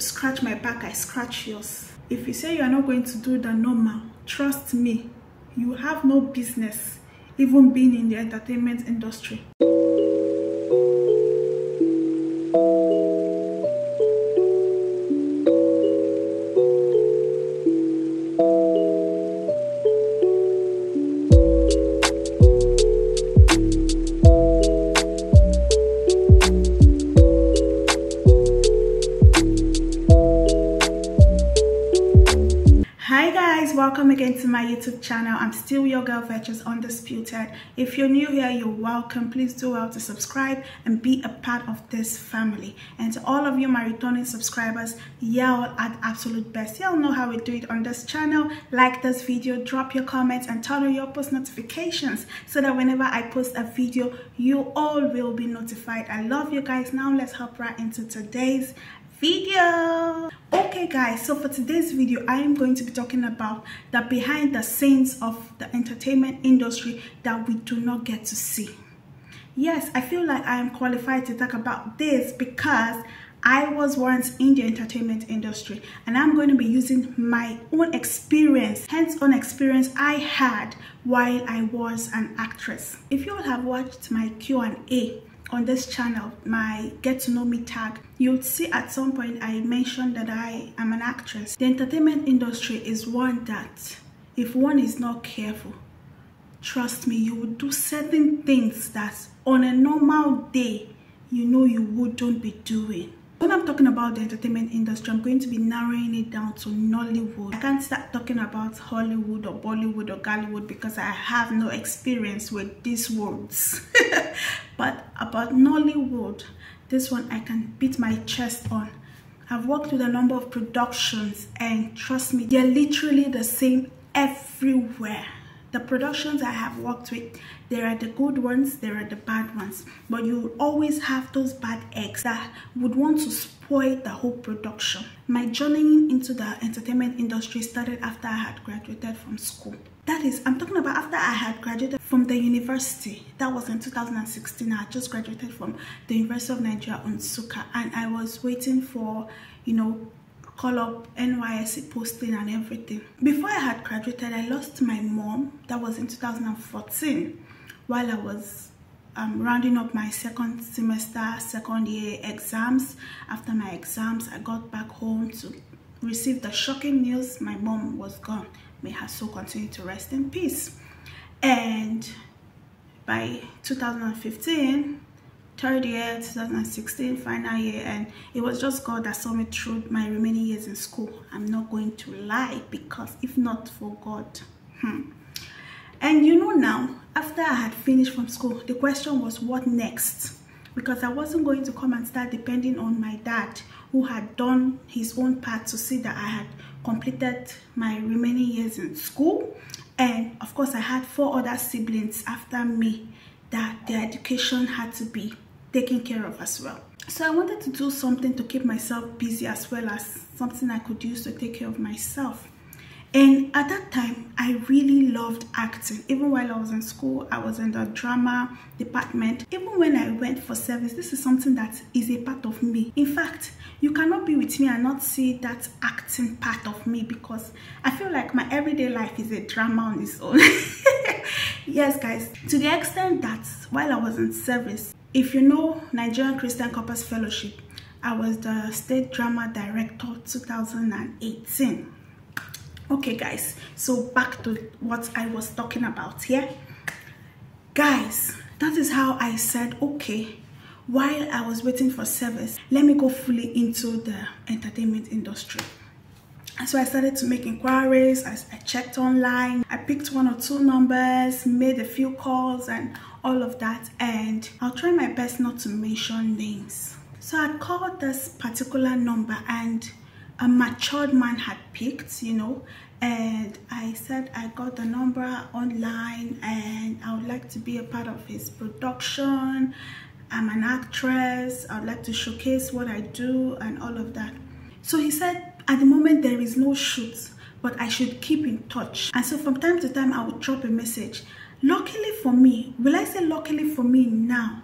Scratch my back, I scratch yours. If you say you are not going to do the normal, trust me, you have no business even being in the entertainment industry. Welcome again to my YouTube channel. I'm still your girl Virtuous Undisputed. If you're new here, you're welcome. Please do well to subscribe and be a part of this family. And to all of you my returning subscribers, y'all at absolute best. Y'all know how we do it on this channel. Like this video, drop your comments, and turn on your post notifications so that whenever I post a video, you all will be notified. I love you guys. Now let's hop right into today's video. Okay guys, so for today's video I am going to be talking about the behind the scenes of the entertainment industry that we do not get to see. Yes, I feel like I am qualified to talk about this because I was once in the entertainment industry, and I'm going to be using my own experience, hands-on experience I had while I was an actress. If you all have watched my Q&A on this channel, my get to know me tag, you'll see at some point I mentioned that I am an actress. The entertainment industry is one that if one is not careful, trust me, you will do certain things that on a normal day you know you wouldn't be doing. When I'm talking about the entertainment industry, I'm going to be narrowing it down to Nollywood. I can't start talking about Hollywood or Bollywood or Gollywood because I have no experience with these words. But about Nollywood, this one I can beat my chest on. I've worked with a number of productions, and trust me, they're literally the same everywhere. The productions I have worked with, there are the good ones, there are the bad ones, but you will always have those bad eggs that would want to spoil the whole production. My journey into the entertainment industry started after I had graduated from school. That is, I'm talking about after I had graduated from the university. That was in 2016. I had just graduated from the University of Nigeria on Nsukka, and I was waiting for, call up NYSC posting and everything. Before I had graduated, I lost my mom. That was in 2014 while I was rounding up my second year exams. After my exams, I got back home to receive the shocking news my mom was gone. May her soul continue to rest in peace. And by 2015, third year, 2016, final year, and it was just God that saw me through my remaining years in school. I'm not going to lie, because if not for God. And now, after I had finished from school, the question was what next? Because I wasn't going to come and start depending on my dad, who had done his own part to see that I had completed my remaining years in school. And of course, I had 4 other siblings after me that their education had to be taken care of as well. So I wanted to do something to keep myself busy, as well as something I could use to take care of myself. And at that time, I really loved acting. Even while I was in school, I was in the drama department. Even when I went for service, this is something that is a part of me. In fact, you cannot be with me and not see that acting part of me, because I feel like my everyday life is a drama on its own. Yes, guys, to the extent that while I was in service, if you know Nigerian Christian Corpus Fellowship, I was the state drama director 2018. Okay guys, so back to what I was talking about here. Guys, that is how I said, okay, while I was waiting for service, let me go fully into the entertainment industry. And so I started to make inquiries. I checked online, I picked 1 or 2 numbers, made a few calls and all of that, and I'll try my best not to mention names. So I called this particular number, and a matured man had picked, and I said I got the number online and I would like to be a part of his production. I'm an actress, I would like to showcase what I do and all of that. So he said at the moment there is no shoot, but I should keep in touch. And so from time to time I would drop a message. Luckily for me, will I say luckily for me now?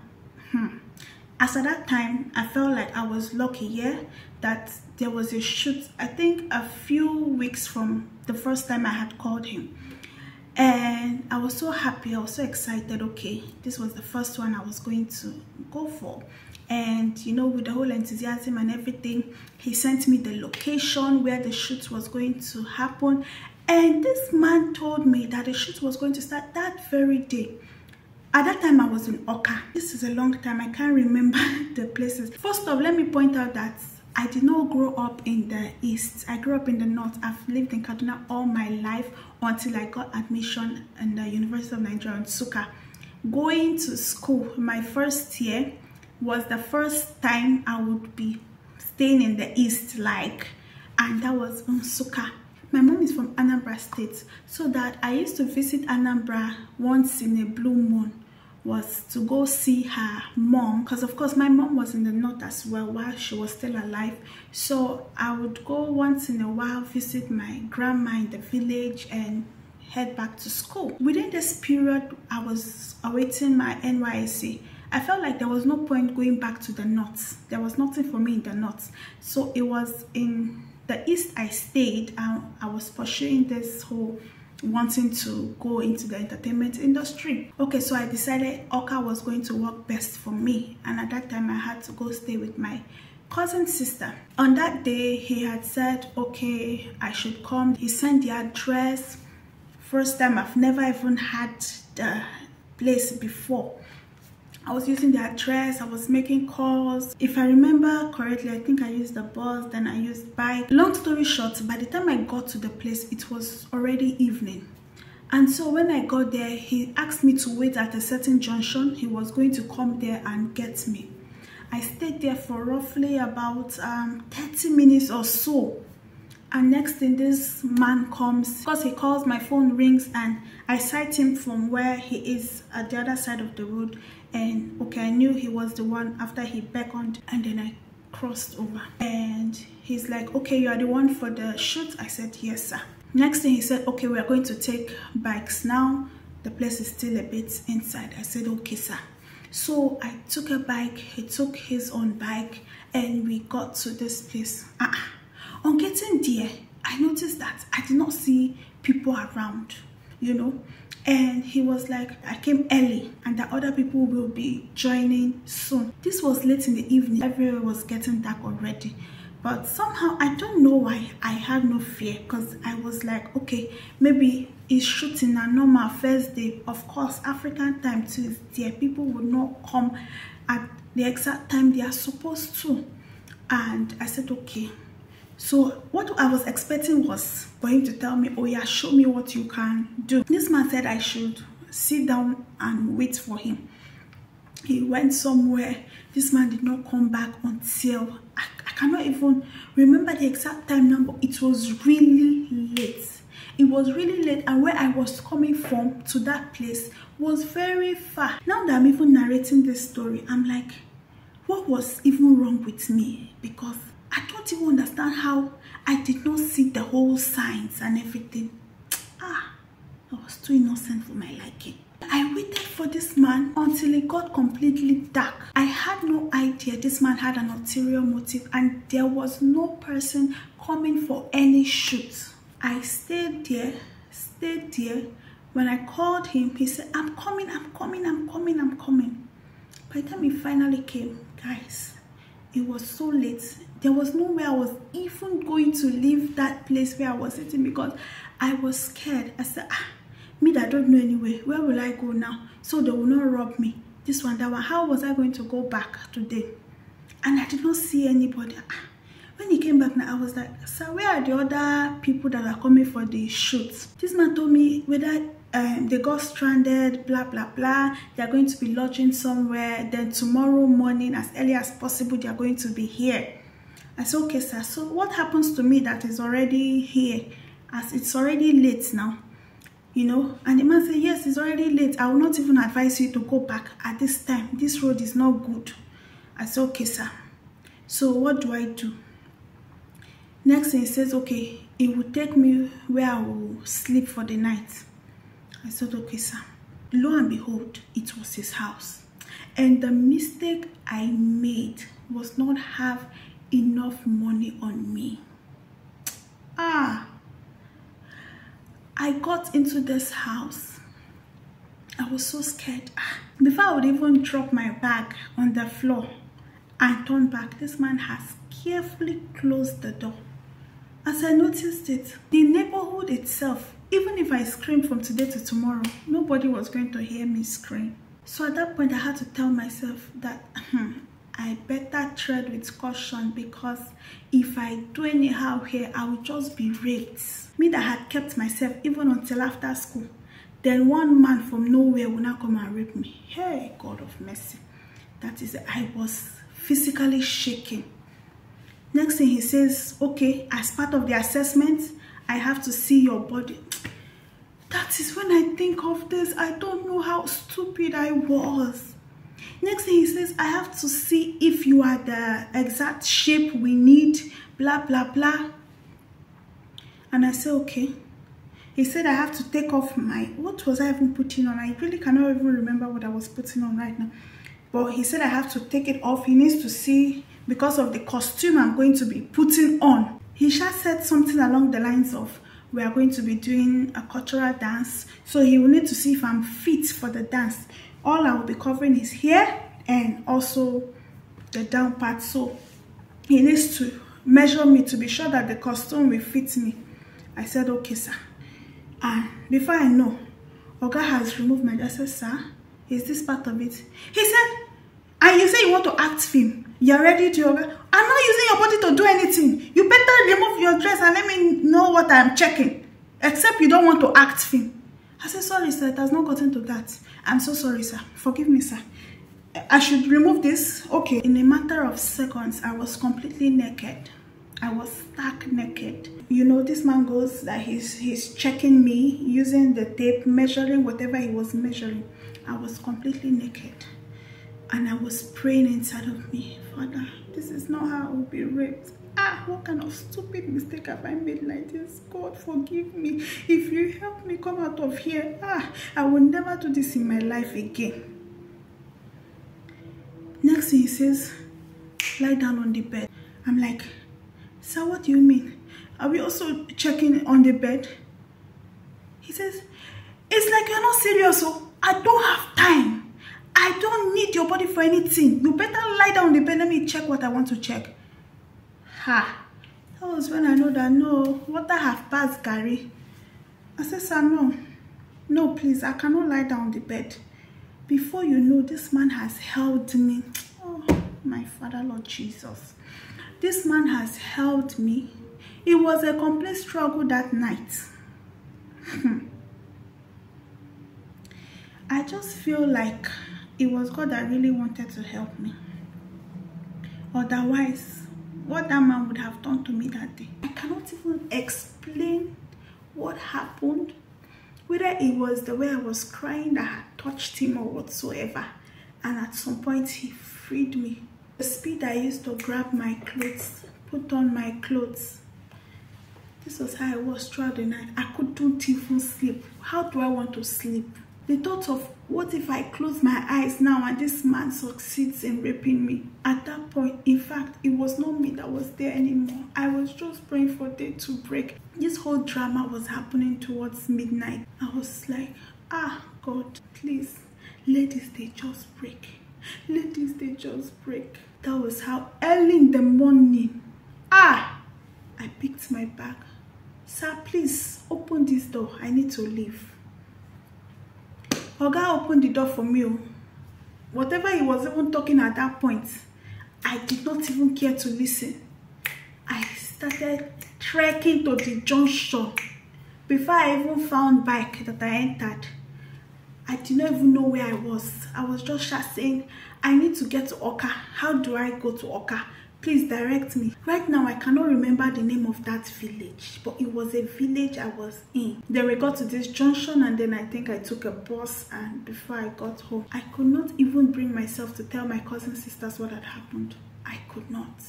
As at that time, I felt like I was lucky, yeah, that there was a shoot, I think a few weeks from the first time I had called him. And I was so happy, I was so excited. Okay, this was the first one I was going to go for. And you know, with the whole enthusiasm and everything, he sent me the location where the shoot was going to happen. And this man told me that the shoot was going to start that very day. At that time, I was in Oka. This is a long time. I can't remember the places. First off, let me point out that I did not grow up in the East. I grew up in the North. I've lived in Kaduna all my life until I got admission in the University of Nigeria in Nsukka. Going to school, my first year was the first time I would be staying in the East, and that was in Nsukka. My mom is from Anambra State, so that I used to visit Anambra once in a blue moon was to go see her mom, because of course my mom was in the North as well while she was still alive. So I would go once in a while, visit my grandma in the village and head back to school. Within this period, I was awaiting my NYSC. I felt like there was no point going back to the North. There was nothing for me in the North. So it was in the East I stayed, and I was pursuing this whole wanting to go into the entertainment industry. Okay, so I decided Oka was going to work best for me, and at that time I had to go stay with my cousin's sister. On that day, he had said, okay, I should come. He sent the address. First time, I've never even had the place before. I was using the address, I was making calls. If I remember correctly, I think I used the bus, then I used bike. Long story short, by the time I got to the place, it was already evening. And so when I got there, he asked me to wait at a certain junction. He was going to come there and get me. I stayed there for roughly about 30 minutes or so. And next thing, this man comes, because he calls, my phone rings, and I sight him from where he is at the other side of the road. And okay, I knew he was the one after he beckoned, and then I crossed over. And he's like, okay, you are the one for the shoot? I said, yes, sir. Next thing he said, okay, we are going to take bikes now. The place is still a bit inside. I said, okay, sir. So I took a bike, he took his own bike, and we got to this place. On getting there, I noticed that I did not see people around, you know. And he was like, I came early and the other people will be joining soon. This was late in the evening. Everywhere was getting dark already. But somehow, I don't know why, I had no fear, because I was like, okay, maybe it's shooting a normal first day. Of course, African time too is there. People will not come at the exact time they are supposed to. And I said, okay. So what I was expecting was for him to tell me, oh yeah, show me what you can do. This man said I should sit down and wait for him. He went somewhere. This man did not come back until, I cannot even remember the exact time number. It was really late. It was really late, and where I was coming from to that place was very far. Now that I'm even narrating this story, I'm like, what was even wrong with me? Because I don't even understand how I did not see the whole signs and everything. I was too innocent for my liking. I waited for this man until it got completely dark. I had no idea this man had an ulterior motive, and there was no person coming for any shoot. I stayed there. When I called him, he said, I'm coming. By the time he finally came, guys, it was so late. There was no way I was even going to leave that place where I was sitting, because I was scared. I said, me that don't know anyway, where will I go now? So they will not rob me. This one, that one. How was I going to go back today? And I did not see anybody. When he came back now, I was like, sir, where are the other people that are coming for the shoots? This man told me whether they got stranded, blah blah blah. They are going to be lodging somewhere. Then tomorrow morning, as early as possible, they are going to be here. I said, okay, sir. So what happens to me that is already here, as it's already late now, you know? And the man said, yes, it's already late. I will not even advise you to go back at this time. This road is not good. I said, okay, sir. So what do I do? Next thing, he says, okay, it will take me where I will sleep for the night. I said, okay, sir. Lo and behold, it was his house. And the mistake I made was not have enough money on me. I got into this house. I was so scared. Before I would even drop my bag on the floor and turn back, this man has carefully closed the door. As I noticed it, the neighborhood itself, even if I screamed from today to tomorrow, nobody was going to hear me scream. So at that point, I had to tell myself that I better tread with caution, because if I do anyhow here, I will just be raped. Me that had kept myself even until after school, then one man from nowhere will now come and rape me. Hey, God of mercy. That is, I was physically shaking. Next thing he says, okay, as part of the assessment, I have to see your body. That is when I think of this. I don't know how stupid I was. Next thing he says, I have to see if you are the exact shape we need, blah, blah, blah. And I said, okay. He said I have to take off my, what was I even putting on? I really cannot even remember what I was putting on right now. But he said I have to take it off. He needs to see, because of the costume I'm going to be putting on. He just said something along the lines of, we are going to be doing a cultural dance, so he will need to see if I'm fit for the dance. All I will be covering is hair and also the down part. So he needs to measure me to be sure that the costume will fit me. I said, okay, sir. And before I know, Oga has removed my dress. I said, sir, is this part of it? He said, and you say you want to act film. You're ready to Oga. I'm not using your body to do anything. You better remove your dress and let me know what I'm checking. Except you don't want to act film. I said, sorry, sir, it has not gotten to that. I'm so sorry, sir. Forgive me, sir. I should remove this? Okay. In a matter of seconds, I was completely naked. I was stark naked. You know, this man goes that he's checking me using the tape, measuring whatever he was measuring. I was completely naked. And I was praying inside of me, Father, this is not how I will be raped. What kind of stupid mistake have I made like this? God, forgive me. If you help me come out of here, I will never do this in my life again. Next thing he says, lie down on the bed. I'm like, sir, what do you mean? Are we also checking on the bed? He says, it's like you're not serious, so I don't have time. I don't need your body for anything. You better lie down on the bed. Let me check what I want to check. That was when I know that no, water have passed Gary. I said, sir, no. No, please, I cannot lie down on the bed. Before you know, this man has held me. Oh, my Father, Lord Jesus. This man has held me. It was a complete struggle that night. I just feel like it was God that really wanted to help me. Otherwise, what that man would have done to me that day, I cannot even explain what happened. Whether it was the way I was crying that had touched him or whatsoever. And at some point, he freed me. The speed I used to grab my clothes, put on my clothes. This was how I was throughout the night. I couldn't even sleep. How do I want to sleep? The thought of, what if I close my eyes now and this man succeeds in raping me? At that point, in fact, it was not me that was there anymore. I was just praying for day to break. This whole drama was happening towards midnight. I was like, God, please, let this day just break. Let this day just break. That was how early in the morning, I picked my bag. Sir, please, open this door. I need to leave. Oga opened the door for me. Whatever he was even talking at that point, I did not even care to listen. I started trekking to the junction. Before I even found bike that I entered, I did not even know where I was. I was just saying, I need to get to Oka. How do I go to Oka? Please direct me. Right now, I cannot remember the name of that village, but it was a village I was in. Then we got to this junction, and then I think I took a bus, and before I got home, I could not even bring myself to tell my cousin sisters what had happened. I could not.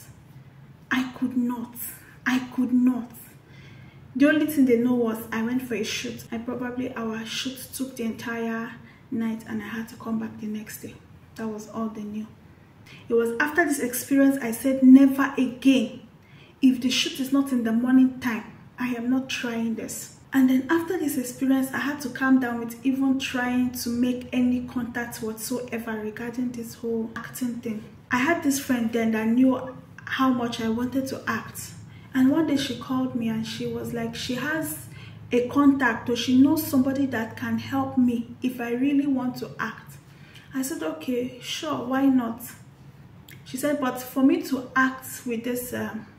I could not. I could not. The only thing they know was I went for a shoot. Our shoot took the entire night, and I had to come back the next day. That was all they knew. It was after this experience I said never again. If the shoot is not in the morning time, I am not trying this. And then after this experience, I had to calm down with even trying to make any contact whatsoever regarding this whole acting thing. I had this friend then that knew how much I wanted to act. And one day she called me and she was like, she has a contact or she knows somebody that can help me if I really want to act. I said, okay, sure, why not? She said, but for me to act with this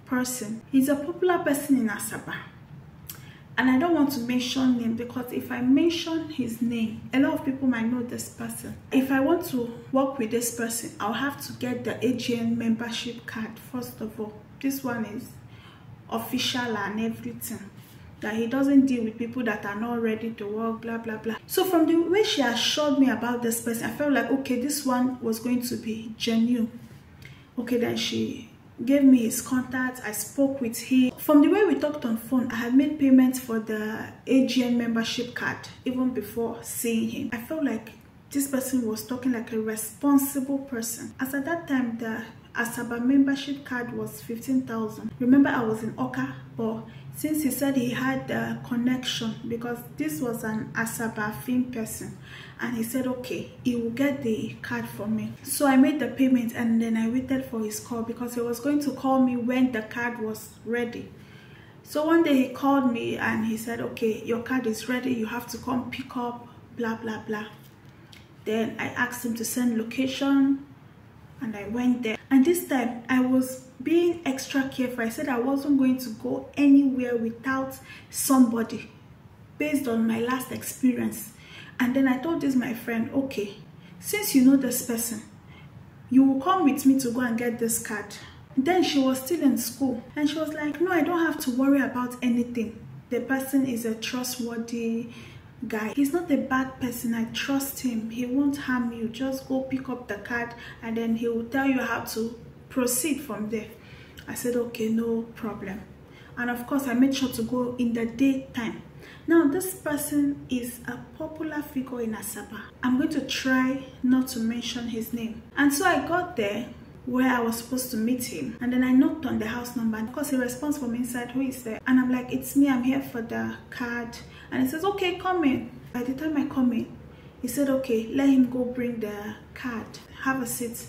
person, he's a popular person in Asaba. And I don't want to mention him because if I mention his name, a lot of people might know this person. If I want to work with this person, I'll have to get the AGN membership card first of all. This one is official and everything. That he doesn't deal with people that are not ready to work, blah, blah, blah. So from the way she assured me about this person, I felt like, okay, this one was going to be genuine. Okay, then she gave me his contact. I spoke with him. From the way we talked on phone, I had made payments for the AGN membership card even before seeing him. I felt like this person was talking like a responsible person. As at that time, the Asaba membership card was 15,000. Remember, I was in Oka, but since he said he had the connection, because this was an Asaba film person, and he said, okay, he will get the card for me. So I made the payment and then I waited for his call because he was going to call me when the card was ready. So one day he called me and he said, okay, your card is ready. You have to come pick up, blah, blah, blah. Then I asked him to send location and I went there. And this time I was being extra careful. I said I wasn't going to go anywhere without somebody based on my last experience. And then I told this my friend, okay, since you know this person, you will come with me to go and get this card. Then she was still in school and she was like, no, I don't have to worry about anything. The person is a trustworthy guy. He's not a bad person. I trust him. He won't harm you. Just go pick up the card and then he will tell you how to proceed from there. I said, okay, no problem. And of course, I made sure to go in the daytime. Now, this person is a popular figure in Asaba. I'm going to try not to mention his name. And so I got there where I was supposed to meet him. And then I knocked on the house number. And of course, he responds from inside, who is there? And I'm like, it's me. I'm here for the card. And he says, okay, come in. By the time I come in, he said, okay, let him go bring the card. Have a seat.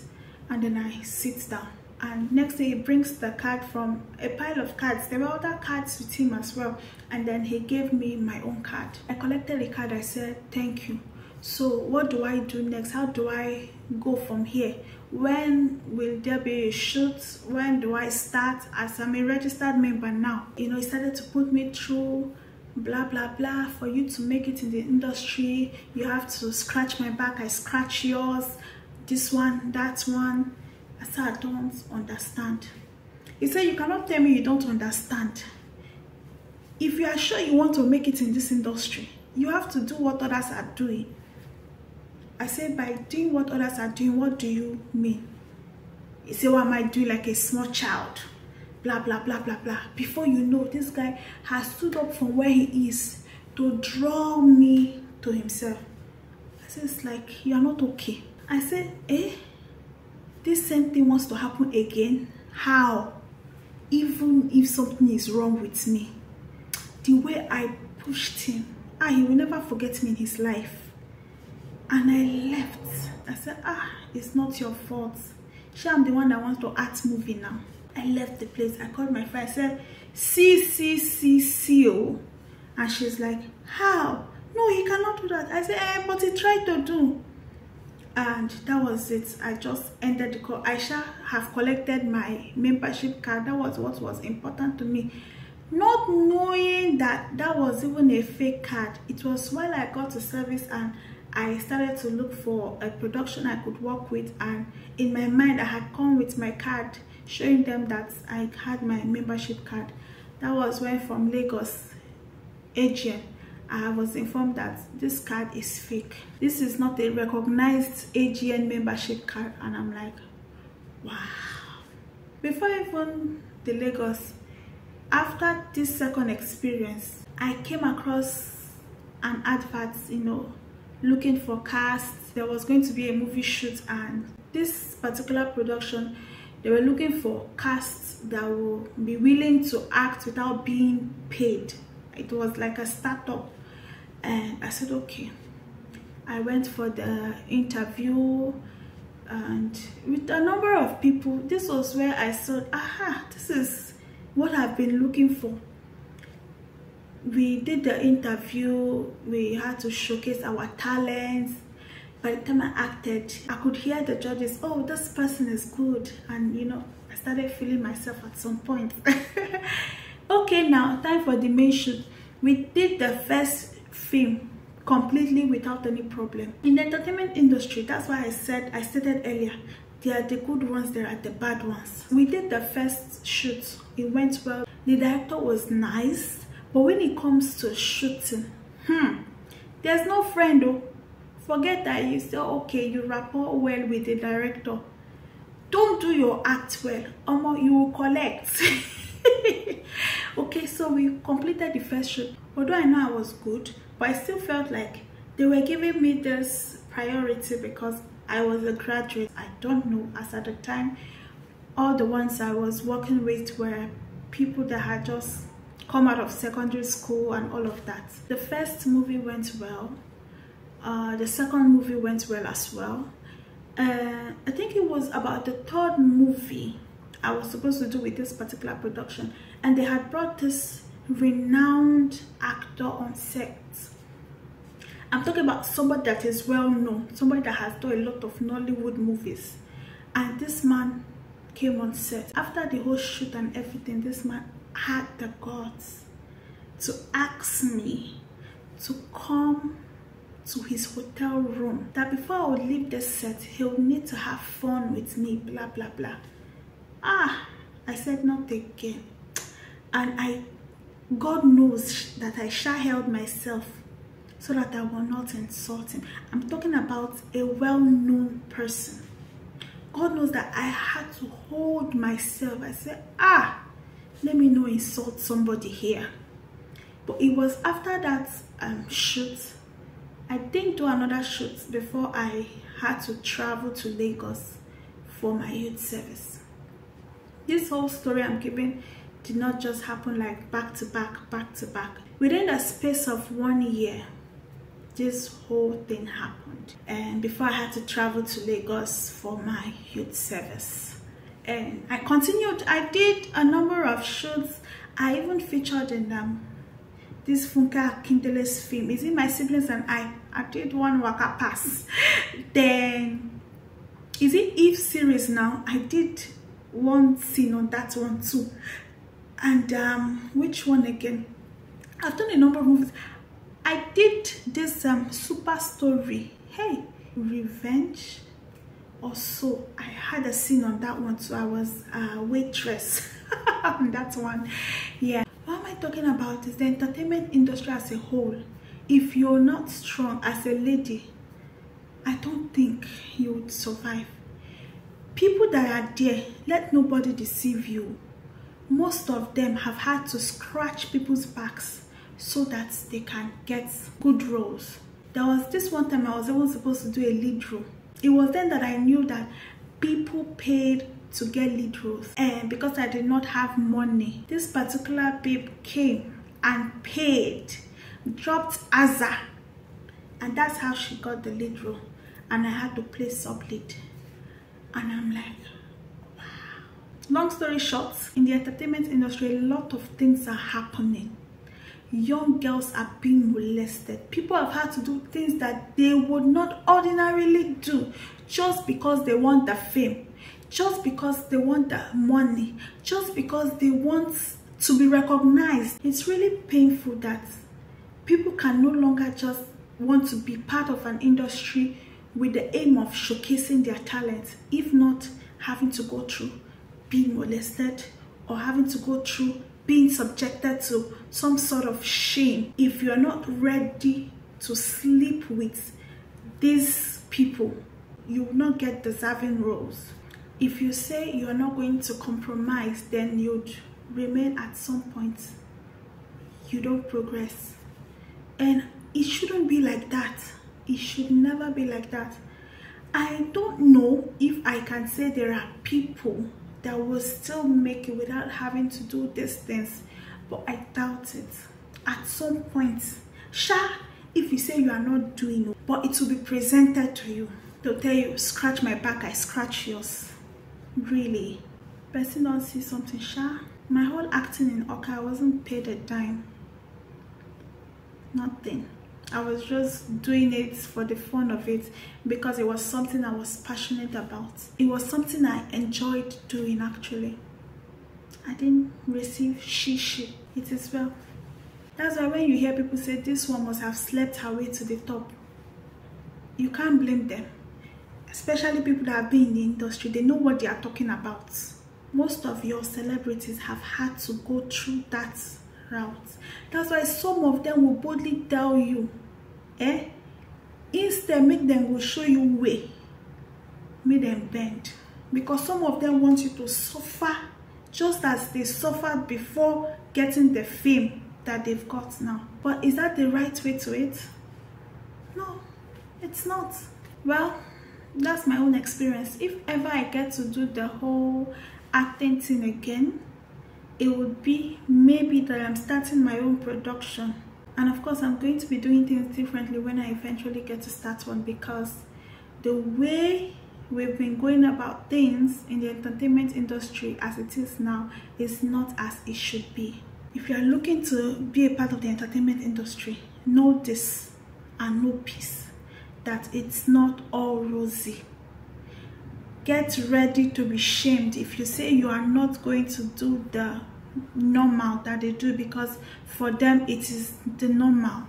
And then I sit down. And next day he brings the card from a pile of cards. There were other cards with him as well. And then he gave me my own card. I collected the card. I said, thank you. So what do I do next? How do I go from here? When will there be a shoot? When do I start? As I'm a registered member now, you know, he started to put me through blah blah blah. For you to make it in the industry, you have to scratch my back. I scratch yours. This one, that one. I said, I don't understand. He said, you cannot tell me you don't understand. If you are sure you want to make it in this industry, you have to do what others are doing. I said, by doing what others are doing, what do you mean? He said, what am I doing like a small child? Blah, blah, blah, blah, blah. Before you know, this guy has stood up from where he is to draw me to himself. I said, it's like, you are not okay. I said, eh? This same thing wants to happen again? How? Even if something is wrong with me. The way I pushed him, he will never forget me in his life. And I left. I said, it's not your fault. I'm the one that wants to act movie now. I left the place. I called my friend. I said, see, oh. And she's like, how? No, he cannot do that. I said, but he tried to do. And that was it. I just ended the call. I shall have collected my membership card. That was what was important to me. Not knowing that that was even a fake card. It was while I got to service and I started to look for a production I could work with. And in my mind, I had come with my card, showing them that I had my membership card. That was when from Lagos, AGN, I was informed that this card is fake. This is not a recognized AGN membership card. And I'm like, wow. Before even the Lagos, after this second experience, I came across an advert, you know, looking for cast. There was going to be a movie shoot and this particular production, they were looking for casts that will be willing to act without being paid. It was like a startup, and I said okay. I went for the interview, and with a number of people, this was where I thought, aha, this is what I've been looking for. We did the interview, we had to showcase our talents. By the time I acted, I could hear the judges, oh, this person is good. And you know, I started feeling myself at some point. Okay, now time for the main shoot. We did the first film completely without any problem. In the entertainment industry, that's why I stated earlier, there are the good ones, there are the bad ones. We did the first shoot, it went well. The director was nice, but when it comes to shooting, there's no friend though. Forget that you say, okay, you rapport well with the director. Don't do your act well, or you will collect. Okay, so we completed the first shoot. Although I know I was good, but I still felt like they were giving me this priority because I was a graduate. I don't know, as at the time, all the ones I was working with were people that had just come out of secondary school and all of that. The first movie went well. The second movie went well as well. I think it was about the third movie I was supposed to do with this particular production, and they had brought this renowned actor on set. I'm talking about somebody that is well known, somebody that has done a lot of Nollywood movies, and this man came on set. After the whole shoot and everything, this man had the guts to ask me to come to his hotel room, that before I would leave the set, he would need to have fun with me, blah blah blah. I said not again. And God knows that I held myself so that I will not insult him. I'm talking about a well-known person. God knows that I had to hold myself. I said, let me not insult somebody here. But it was after that shoot, I didn't do another shoot before I had to travel to Lagos for my youth service. This whole story I'm giving did not just happen like back to back. Within the space of 1 year, this whole thing happened. And before I had to travel to Lagos for my youth service. And I continued, I did a number of shoots. I even featured in this Funka Kindele's film. Is it My Siblings and I did one Waka Pass. Then, is it Eve series now? I did one scene on that one too. And which one again? I've done a number of movies. I did this Super Story, hey, Revenge or so. I had a scene on that one too. I was a waitress on that one. Yeah. What am I talking about? Is the entertainment industry as a whole. If you're not strong as a lady, I don't think you would survive. People that are there, let nobody deceive you. Most of them have had to scratch people's backs so that they can get good roles. There was this one time I was even supposed to do a lead role. It was then that I knew that people paid to get lead roles, and because I did not have money, this particular babe came and paid, dropped Azza, and that's how she got the lead role, and I had to play sub lead. And I'm like, wow. Long story short, in the entertainment industry, a lot of things are happening. Young girls are being molested. People have had to do things that they would not ordinarily do just because they want the fame, just because they want the money, just because they want to be recognized. It's really painful that people can no longer just want to be part of an industry with the aim of showcasing their talents, if not having to go through being molested or having to go through being subjected to some sort of shame. If you're not ready to sleep with these people, you will not get deserving roles. If you say you're not going to compromise, then you'd remain at some point. You don't progress. And it shouldn't be like that. It should never be like that. I don't know if I can say there are people that will still make it without having to do these things, but I doubt it. At some point, if you say you are not doing it, but it will be presented to you. They'll tell you, scratch my back, I scratch yours. Really? Person don't see something, My whole acting in Oka, I wasn't paid a dime. Nothing. I was just doing it for the fun of it because it was something I was passionate about. It was something I enjoyed doing actually. I didn't receive shishi. It is well. That's why when you hear people say this one must have slept her way to the top, you can't blame them. Especially people that have been in the industry, they know what they are talking about. Most of your celebrities have had to go through that route. That's why some of them will boldly tell you, instead make them go show you way, make them bend, because some of them want you to suffer just as they suffered before getting the fame that they've got now. But is that the right way to it? No, it's not. Well, that's my own experience. If ever I get to do the whole acting thing again, it would be maybe that I'm starting my own production. And of course, I'm going to be doing things differently when I eventually get to start one, because the way we've been going about things in the entertainment industry as it is now is not as it should be. If you are looking to be a part of the entertainment industry, know this and know peace, that it's not all rosy. Get ready to be shamed if you say you are not going to do the normal that they do, because for them it is the normal.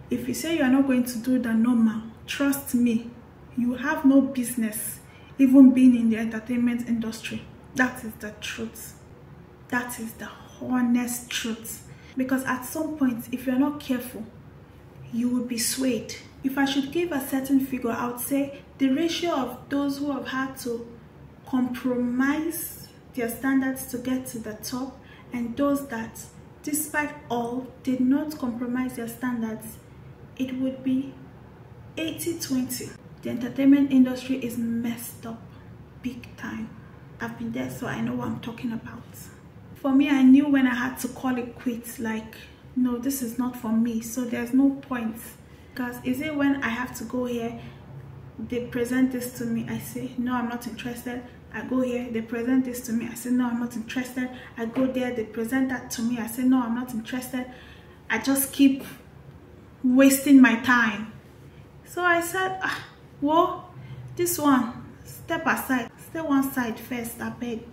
If you say you are not going to do the normal, trust me, you have no business even being in the entertainment industry. That is the truth. That is the honest truth. Because at some point, if you're not careful, you will be swayed. If I should give a certain figure, I would say the ratio of those who have had to compromise their standards to get to the top and those that, despite all, did not compromise their standards, it would be 80-20. The entertainment industry is messed up big time. I've been there, so I know what I'm talking about. For me, I knew when I had to call it quits, like, no, this is not for me, so there's no point. Because is it when I have to go here, they present this to me, I say, no, I'm not interested. I go here, they present this to me, I say, no, I'm not interested. I go there, they present that to me, I say, no, I'm not interested. I just keep wasting my time. So I said, well, this one, step aside, stay one side first, I beg.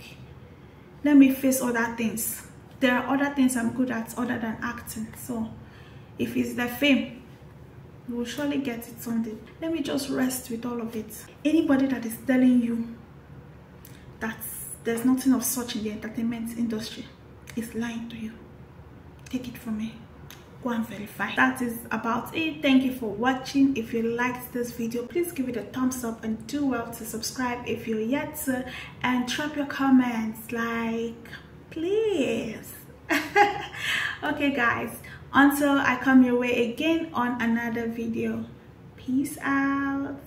Let me face other things. There are other things I'm good at other than acting. So if it's the fame, you will surely get it someday. Let me just rest with all of it. Anybody that is telling you that there's nothing of such in the entertainment industry is lying to you. Take it from me. Go and verify. That is about it. Thank you for watching. If you liked this video, please give it a thumbs up and do well to subscribe if you're yet to, and drop your comments, like, please. Okay guys, until I come your way again on another video, peace out.